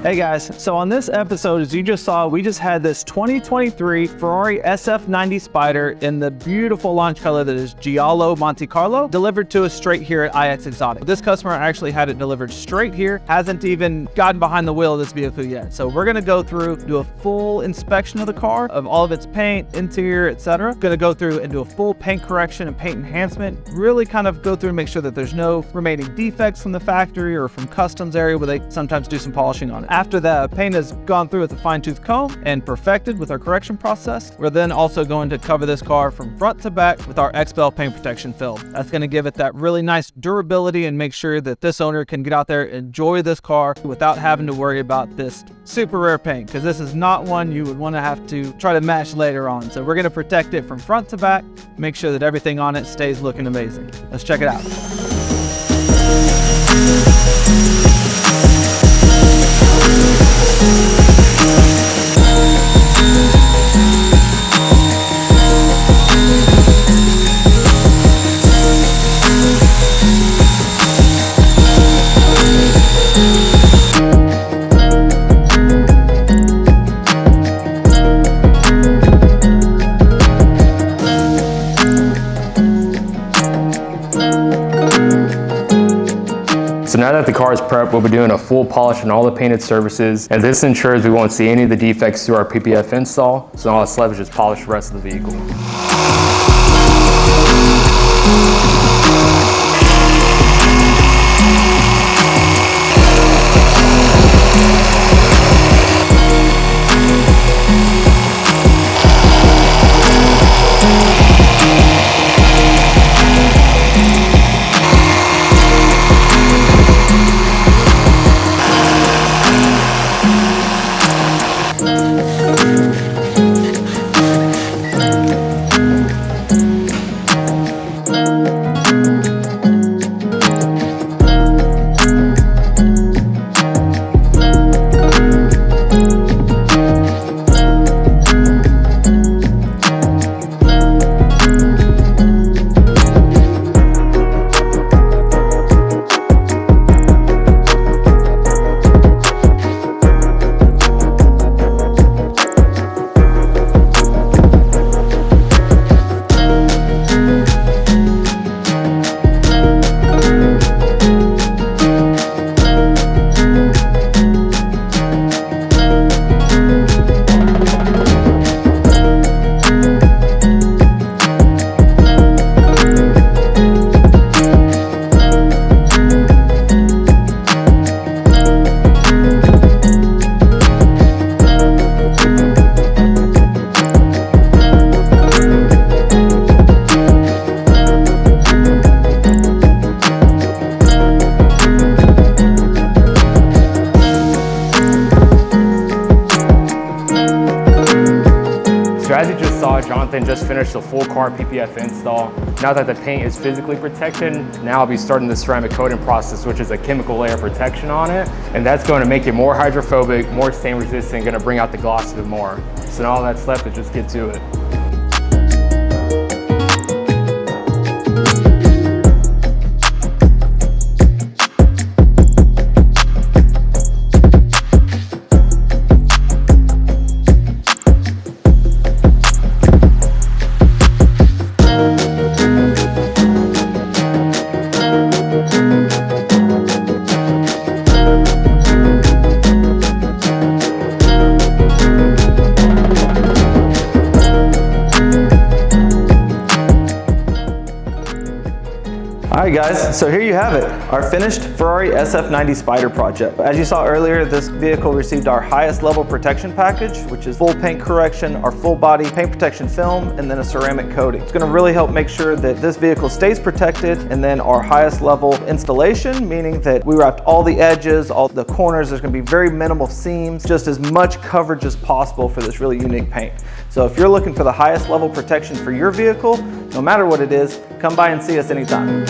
Hey guys, so on this episode, as you just saw, we just had this 2023 Ferrari SF90 Spider in the beautiful launch color that is Giallo Monte Carlo, delivered to us straight here at IXEXOTICS. This customer actually had it delivered straight here, hasn't even gotten behind the wheel of this vehicle yet. So we're gonna go through, do a full inspection of the car, of all of its paint, interior, etc. Gonna go through and do a full paint correction and paint enhancement, really kind of go through and make sure that there's no remaining defects from the factory or from customs area where they sometimes do some polishing on it. After that paint has gone through with a fine-tooth comb and perfected with our correction process, we're then also going to cover this car from front to back with our XPEL paint protection film. That's going to give it that really nice durability and make sure that this owner can get out there and enjoy this car without having to worry about this super rare paint, because this is not one you would want to have to try to match later on. So we're going to protect it from front to back, make sure that everything on it stays looking amazing. Let's check it out. So now that the car is prepped, we'll be doing a full polish on all the painted surfaces, and this ensures we won't see any of the defects through our PPF install, so all that's left is just polish the rest of the vehicle. As you just saw, Jonathan just finished the full car PPF install. Now that the paint is physically protected, now I'll be starting the ceramic coating process, which is a chemical layer protection on it. And that's going to make it more hydrophobic, more stain resistant, going to bring out the gloss even more. So now all that's left is just get to it. Alright guys, so here you have it, our finished Ferrari SF90 Spider project. As you saw earlier, this vehicle received our highest level protection package, which is full paint correction, our full body paint protection film, and then a ceramic coating. It's going to really help make sure that this vehicle stays protected, and then our highest level installation, meaning that we wrapped all the edges, all the corners, there's going to be very minimal seams, just as much coverage as possible for this really unique paint. So if you're looking for the highest level protection for your vehicle, no matter what it is, come by and see us anytime.